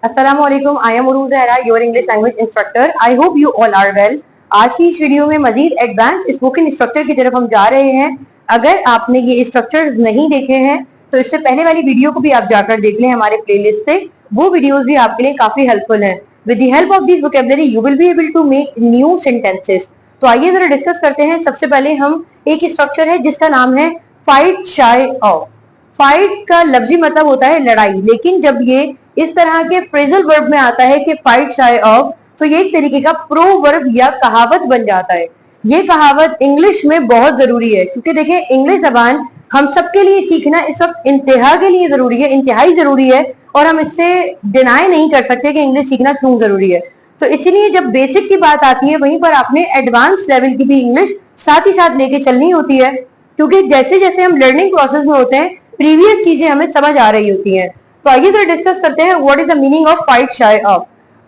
Assalamualaikum. I am Uruza Hera, your English language instructor. I hope you all are well. आज की इस video में मजीद advance spoken structure की तरफ हम जा रहे हैं। अगर आपने ये स्ट्रक्चर्स नहीं देखे हैं तो इससे पहले वाली वीडियो को भी आप जाकर देख लें हमारे प्लेलिस्ट से। वो वीडियोस भी आपके लिए काफी हेल्पफुल हैं। With the help of this vocabulary you will be able to make new sentences. तो आइए जरा डिस्कस करते हैं। सबसे पहले हम एक स्ट्रक्चर है जिसका नाम है फाइट शाय ऑफ। फाइट का लफ्जी मतलब होता है लड़ाई, लेकिन जब ये इस तरह के फ्रेजल वर्ब में आता है कि फाइट शाय ऑफ, तो ये एक तरीके का प्रोवर्ब या कहावत बन जाता है। ये कहावत इंग्लिश में बहुत जरूरी है, क्योंकि देखें इंग्लिश जबान हम सबके लिए सीखना इस वक्त इंतहा के लिए जरूरी है, इंतहाई जरूरी है, और हम इससे डिनाई नहीं कर सकते कि इंग्लिश सीखना क्यों जरूरी है। तो इसीलिए जब बेसिक की बात आती है वहीं पर आपने एडवांस लेवल की भी इंग्लिश साथ ही साथ लेके चलनी होती है, क्योंकि जैसे जैसे हम लर्निंग प्रोसेस में होते हैं प्रीवियस चीजें हमें समझ आ रही होती हैं। तो आइए जरा डिस्कस करते हैं what is the meaning of fight shy of.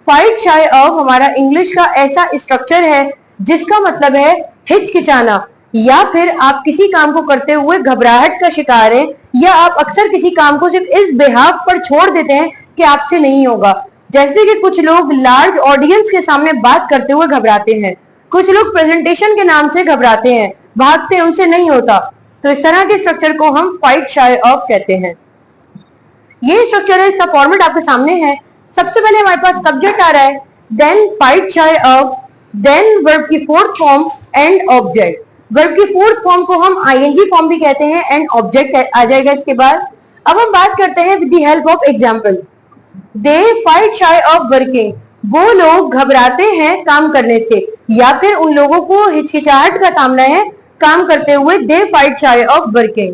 Fight shy of हमारा इंग्लिश का ऐसा स्ट्रक्चर है जिसका मतलब है हिचकिचाना, या फिर आप किसी काम को करते हुए घबराहट का शिकार हैं, या आप अक्सर किसी काम को सिर्फ इस बेहाव पर छोड़ देते हैं कि आपसे नहीं होगा। जैसे कि कुछ लोग लार्ज ऑडियंस के सामने बात करते हुए घबराते हैं, कुछ लोग प्रेजेंटेशन के नाम से घबराते हैं, भागते हैं, उनसे नहीं होता। तो इस तरह के स्ट्रक्चर को हम फाइट शाय ऑफ कहते हैं। ये स्ट्रक्चर है, इसका फॉर्मेट आपके सामने है। सबसे पहले हमारे पास सब्जेक्ट आ रहा है, then fight shy of, then verb की fourth form and object. Verb की फोर्थ फॉर्म को हम आईएनजी फॉर्म भी कहते हैं, एंड ऑब्जेक्ट आ जाएगा इसके बाद। अब हम बात करते हैं with the help of example. They fight shy of working, वो लोग घबराते हैं काम करने से, या फिर उन लोगों को हिचकिचाहट का सामना है काम करते हुए। They fight shy of working.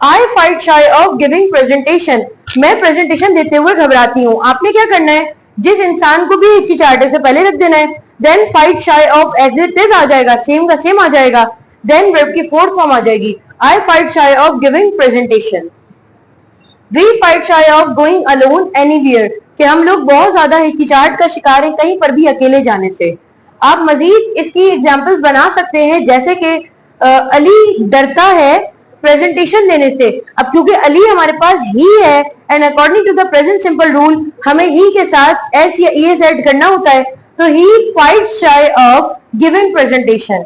I fight shy of giving presentation, मैं प्रेजेंटेशन देते हुए घबराती हूँ। आपने क्या करना है, जिस इंसान को भी हिचकिचाहट से पहले रख देना है। Then fight shy of as it is आ जाएगा, सेम का सेम आ जाएगा। देन वर्ब की फोर्थ फॉर्म आ जाएगी, I fight shy of giving presentation. We fight shy of going alone anywhere, कि हम लोग बहुत ज्यादा हिचकिचाहट का शिकार हैं कहीं पर भी अकेले जाने से। आप मजीद इसकी एग्जांपल्स बना सकते हैं, जैसे कि अली डरता है प्रेजेंटेशन देने से। अब क्योंकि अली हमारे पास ही है, and according to the present simple rule हमें ही के साथ एस या ईएस ऐड करना होता है, तो he fight shy of giving presentation.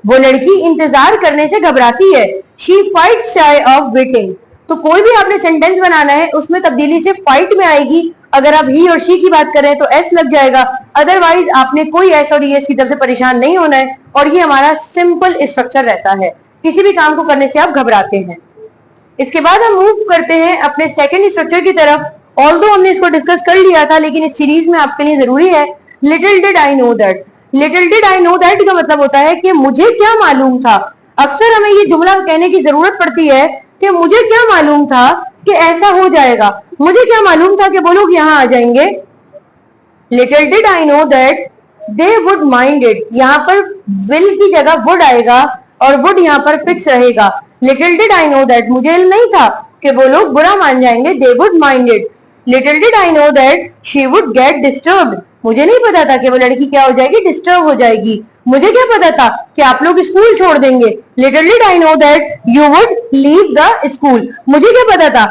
वो लड़की इंतजार करने से घबराती है, she fight shy of waiting. तो कोई भी आपने सेंटेंस बनाना है उसमें तब्दीली से फाइट में आएगी। अगर आप ही और शी की बात करें तो एस लग जाएगा, अदरवाइज आपने कोई एस और ईएस की तरफ से परेशान नहीं होना है। और ये हमारा सिंपल स्ट्रक्चर रहता है, किसी भी काम को करने से आप घबराते हैं। इसके बाद हम मूव करते हैं अपने सेकंड स्ट्रक्चर की तरफ। ऑल्दो हमने इसको डिस्कस कर लिया था, लेकिन इस सीरीज में आपके लिए जरूरी है। Little did I know that. Little did I know that का मतलब होता है कि मुझे क्या मालूम था। अक्सर हमें ये जुमला कहने की जरूरत पड़ती है कि मुझे क्या मालूम था कि ऐसा हो जाएगा, मुझे क्या मालूम था कि वो लोग यहाँ आ जाएंगे। Little did I know that they would mind it, यहाँ पर विल की जगह वुड आएगा और वुड यहाँ पर फिक्स रहेगा। Little did I know that, मुझे इल्म नहीं था कि वो लोग बुरा मान जाएंगे, they would mind it. Little did I know that she would get disturbed, मुझे नहीं पता था कि वो लड़की क्या हो जाएगी, डिस्टर्ब हो जाएगी। मुझे क्या पता था कि आप लोग स्कूल छोड़ देंगे। Little did I know that you would leave the school, मुझे क्या पता था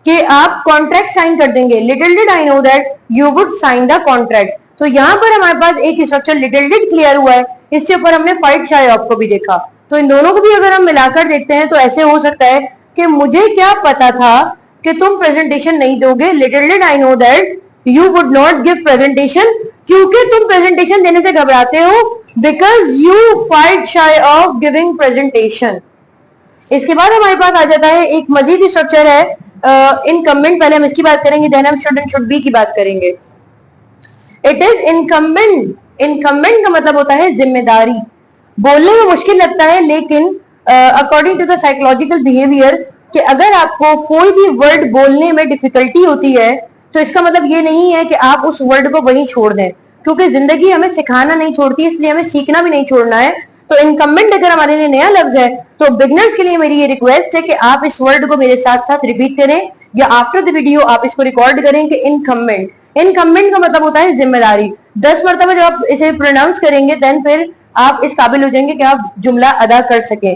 कि आप कॉन्ट्रैक्ट साइन कर देंगे। Little did I know that you would sign the contract. तो यहाँ पर हमारे पास एक स्ट्रक्चर लिटिल डिड क्लियर हुआ है, इसके ऊपर हमने फाइट शाय ऑफ को भी देखा। तो इन दोनों को भी अगर हम मिलाकर देखते हैं तो ऐसे हो सकता है कि मुझे क्या पता था कि तुम प्रेजेंटेशन नहीं दोगे। Little did I know that you would not give presentation, क्योंकि तुम प्रेजेंटेशन देने से घबराते हो, because you fight shy of giving presentation. इसके बाद हमारे पास आ जाता है एक मजीद स्ट्रक्चर है इनकम्बेंट। पहले हम इसकी बात करेंगे, देन हम शुड एंड शुड बी की बात करेंगे। It is incumbent. इनकम्बेंट का मतलब होता है जिम्मेदारी। बोलने में मुश्किल लगता है, लेकिन according to the psychological behaviour कि अगर आपको कोई भी वर्ड बोलने में डिफिकल्टी होती है तो इसका मतलब ये नहीं है कि आप उस वर्ड को वहीं छोड़ दें, क्योंकि जिंदगी हमें सिखाना नहीं छोड़ती, इसलिए हमें सीखना भी नहीं छोड़ना है। तो इनकम्बेंट अगर हमारे लिए नया लफ्ज है तो बिगनर्स के लिए मेरी ये रिक्वेस्ट है कि आप इस वर्ड को मेरे साथ साथ रिपीट करें, या आफ्टर द वीडियो आप इसको रिकॉर्ड करें कि इनकम्बेंट। इनकम्बेंट का मतलब होता है जिम्मेदारी। 10 मरतबा जब आप इसे प्रोनाउंस करेंगे देन फिर आप इस काबिल हो जाएंगे कि आप जुमला अदा कर सके।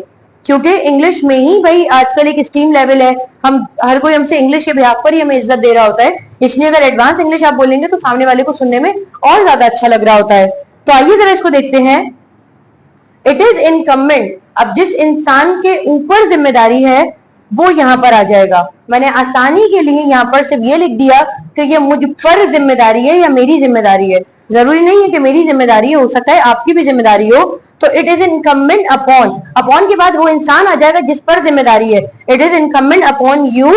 क्योंकि इंग्लिश में ही भाई आजकल एक स्टीम लेवल है, हम हर कोई हमसे इंग्लिश के बिहाफ पर ही हमें इज्जत दे रहा होता है, इसलिए अगर एडवांस इंग्लिश आप बोलेंगे तो सामने वाले को सुनने में और ज्यादा अच्छा लग रहा होता है। तो आइए जरा इसको देखते हैं। इट इज इनकमेंट, अब जिस इंसान के ऊपर जिम्मेदारी है वो यहाँ पर आ जाएगा। मैंने आसानी के लिए यहाँ पर सिर्फ ये लिख दिया कि ये मुझ पर जिम्मेदारी है या मेरी जिम्मेदारी है। जरूरी नहीं है कि मेरी जिम्मेदारी हो सकता है आपकी भी जिम्मेदारी हो। तो it is incumbent upon, upon के बाद वो इंसान आ जाएगा जिस पर जिम्मेदारी है। It is incumbent upon you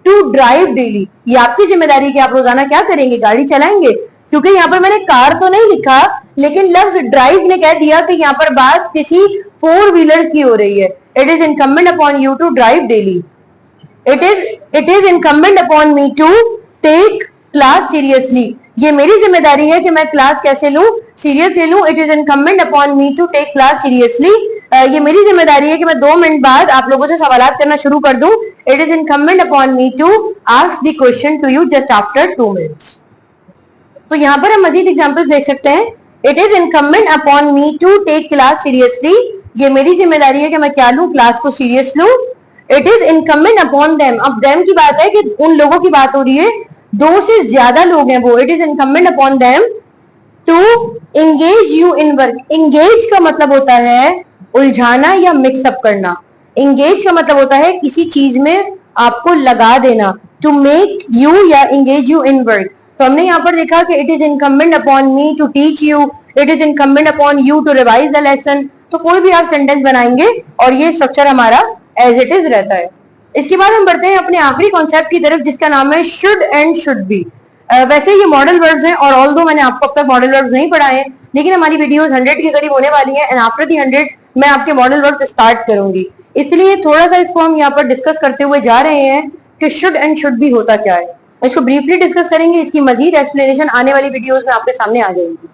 to drive daily, ये आपकी जिम्मेदारी है कि आप रोजाना क्या करेंगे, गाड़ी चलाएंगे। क्योंकि यहाँ पर मैंने कार तो नहीं लिखा, लेकिन लफ्ज ड्राइव ने कह दिया कि यहाँ पर बात किसी 4 व्हीलर की हो रही है। It is incumbent upon you to drive daily. It is incumbent upon me to take class seriously, ये मेरी जिम्मेदारी है कि मैं क्लास कैसे लूं, सीरियसली लूं। It is incumbent upon me to take class seriously, ये मेरी जिम्मेदारी है कि मैं 2 मिनट बाद आप लोगों से सवालात करना शुरू कर दूं। It is incumbent upon me to ask the question to you just after 2 minutes. तो यहाँ पर हम मजीद एग्जाम्पल्स देख सकते हैं। It is incumbent upon me to take class seriously, ये मेरी जिम्मेदारी है कि मैं क्या लूं, क्लास को सीरियस लूं। It is incumbent upon them, अब देम की बात है कि उन लोगों की बात हो रही है, 2 से ज्यादा लोग हैं वो। It is incumbent upon them to engage you in work, engage का मतलब होता है उलझाना या मिक्सअप करना। एंगेज का मतलब होता है किसी चीज में आपको लगा देना, टू मेक यू या एंगेज यू इन वर्क। तो हमने यहाँ पर देखा कि it is incumbent upon me to teach you, it is incumbent upon you to revise the lesson. तो कोई भी आप सेंटेंस बनाएंगे और ये स्ट्रक्चर हमारा एज इट इज रहता है। इसके बाद हम बढ़ते हैं अपने आखिरी कॉन्सेप्ट की तरफ जिसका नाम है शुड एंड शुड बी। वैसे ये मॉडल वर्ड्स हैं और ऑल्दो मैंने आपको अब तक मॉडल वर्ड्स नहीं पढ़ाए हैं, लेकिन हमारी वीडियोस 100 के करीब होने वाली हैं एंड आफ्टर दी 100 मैं आपके मॉडल वर्ड्स स्टार्ट करूंगी। इसलिए थोड़ा सा इसको हम यहाँ पर डिस्कस करते हुए जा रहे हैं कि शुड एंड शुड बी होता क्या है। इसको ब्रीफली डिस्कस करेंगे, इसकी मजीद एक्सप्लेनेशन आने वाली वीडियोस में आपके सामने आ जाएगी।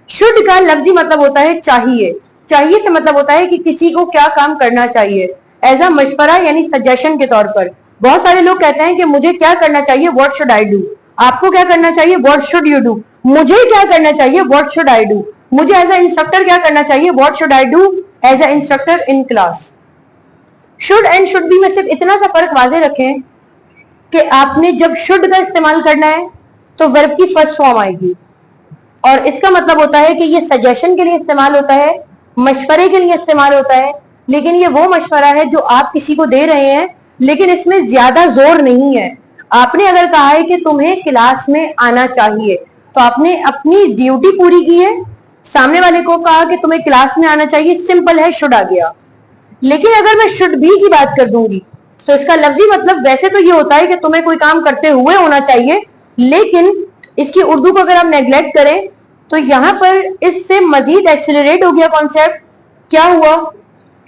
शुड का लफ्जी मतलब होता है चाहिए, चाहिए से मतलब होता है कि किसी को क्या काम करना चाहिए, एज अ मशवरा यानी सजेशन के तौर पर। बहुत सारे लोग कहते हैं कि मुझे क्या करना चाहिए, व्हाट शुड आई डू। आपको क्या करना चाहिए, व्हाट शुड यू डू। मुझे क्या करना चाहिए, व्हाट शुड आई डू। मुझे एज अ इंस्ट्रक्टर क्या करना चाहिए, what should I do as a instructor in class. Should and should be में सिर्फ इतना सा फर्क वाजे रखें कि आपने जब शुड का इस्तेमाल करना है तो वर्ब की फर्स्ट फॉर्म आएगी, और इसका मतलब होता है कि ये सजेशन के लिए इस्तेमाल होता है, मशवरे के लिए इस्तेमाल होता है। लेकिन ये वो मशवरा है जो आप किसी को दे रहे हैं, लेकिन इसमें ज्यादा जोर नहीं है। आपने अगर कहा है कि तुम्हें क्लास में आना चाहिए, तो आपने अपनी ड्यूटी पूरी की है। सामने वाले को कहा कि तुम्हें क्लास में आना चाहिए, सिंपल है, शुड आ गया। लेकिन अगर मैं शुड भी की बात कर दूंगी तो इसका लफ्जी मतलब वैसे तो ये होता है कि तुम्हें कोई काम करते हुए होना चाहिए, लेकिन इसकी उर्दू को अगर आप नेग्लेक्ट करें तो यहाँ पर इससे मजीद एक्सेलरेट हो गया कॉन्सेप्ट। क्या हुआ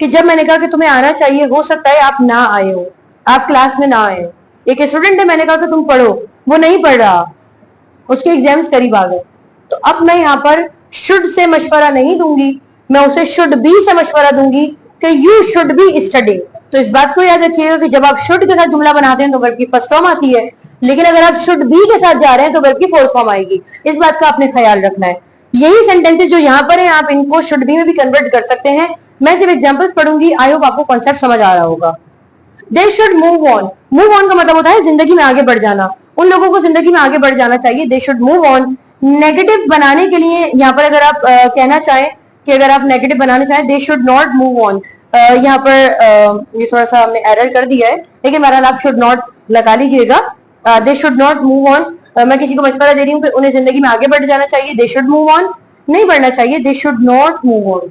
कि जब मैंने कहा कि तुम्हें आना चाहिए, हो सकता है आप ना आए हो, आप क्लास में ना आए हो। एक स्टूडेंट है, मैंने कहा कि तुम पढ़ो, वो नहीं पढ़ रहा, उसके एग्जाम्स करीब आ गए, तो अब मैं यहाँ पर शुड से मशवरा नहीं दूंगी, मैं उसे शुड बी से मशवरा दूंगी कि यू शुड बी स्टडिंग। तो इस बात को याद रखिएगा कि जब आप शुड के साथ जुमला बनाते हैं तो वर्ब की फर्स्ट फॉर्म आती है, लेकिन अगर आप शुड बी के साथ जा रहे हैं तो वर्ब की फोर्थ फॉर्म आएगी। इस बात का आपने ख्याल रखना है। यही सेंटेंसेस जो यहाँ पर हैं आप इनको शुड बी में भी कन्वर्ट कर सकते हैं। मैं सिर्फ एग्जांपल्स पढ़ूंगी, आई होप आपको कॉन्सेप्ट समझ आ रहा होगा। They should move on, move on का मतलब होता है जिंदगी में आगे बढ़ जाना। उन लोगों को जिंदगी में आगे बढ़ जाना चाहिए, they should move on. Negative बनाने के लिए यहाँ पर अगर आप कहना चाहें कि अगर आप नेगेटिव बनाना चाहें, they should not move on. यहाँ पर ये थोड़ा सा हमने एरर कर दिया है, लेकिन बहरहाल आप शुड नॉट लगा लीजिएगा। They should not move on, मैं किसी को मशवरा दे रही हूँ कि उन्हें जिंदगी में आगे बढ़ जाना चाहिए, दे शुड मूव ऑन नहीं बढ़ना चाहिए, they should not move on.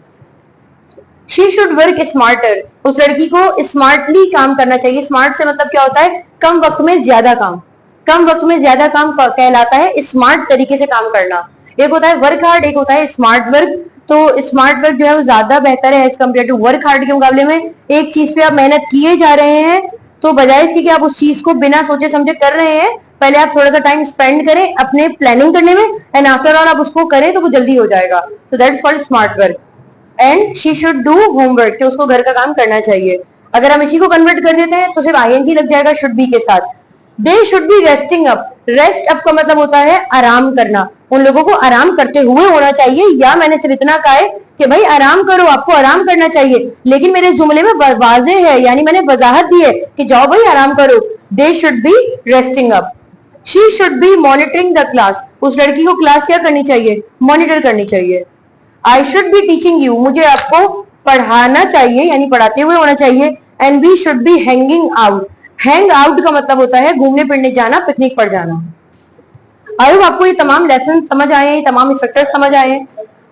She should work smarter, उस लड़की को स्मार्टली काम करना चाहिए। स्मार्ट से मतलब क्या होता है, कम वक्त में ज्यादा काम, कम वक्त में ज्यादा काम कहलाता है स्मार्ट तरीके से काम करना। एक होता है वर्क हार्ड, एक होता है स्मार्ट वर्क। तो स्मार्ट वर्क जो है वो ज्यादा बेहतर है as compare to work hard के मुकाबले में। एक चीज पे आप मेहनत किए जा रहे हैं तो बजाय इसके कि आप उस चीज को बिना सोचे समझे कर रहे हैं, पहले आप थोड़ा सा टाइम स्पेंड करें अपने प्लानिंग करने में, एंड आफ्टर ऑल आप उसको करें तो वो जल्दी हो जाएगा। तो that is called smart work. And she should do homework, कि उसको घर का काम करना चाहिए। अगर हम इसी को कन्वर्ट कर देते हैं तो सिर्फ आईएनजी लग जाएगा शुड बी के साथ। They should be resting up, rest up का मतलब होता है आराम करना। उन लोगों को आराम करते हुए होना चाहिए, या मैंने सिर्फ इतना कहा है कि भाई आराम करो, आपको आराम करना चाहिए, लेकिन मेरे जुमले में वाजे है, यानी मैंने वजाहत दी है कि जाओ भाई आराम करो। They should be resting up. She should be monitoring the class. उस लड़की को क्लास क्या करनी चाहिए? मॉनिटर करनी चाहिए। I should be teaching you. मुझे आपको पढ़ाना चाहिए, यानी पढ़ाते हुए होना चाहिए। And we should be hanging out. Hang out का मतलब होता है घूमने फिरने जाना, पिकनिक पर जाना। आई होप आपको ये तमाम लेसन समझ आए, तमाम स्ट्रक्चर समझ आए।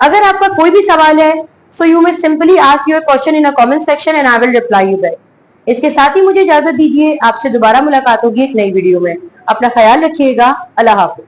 अगर आपका कोई भी सवाल है, so you may simply ask your question in a comment section and I will reply you back. इसके साथ ही मुझे इजाजत दीजिए, आपसे दोबारा मुलाकात होगी एक नई वीडियो में। अपना ख्याल रखिएगा। अल्लाह हाफिज।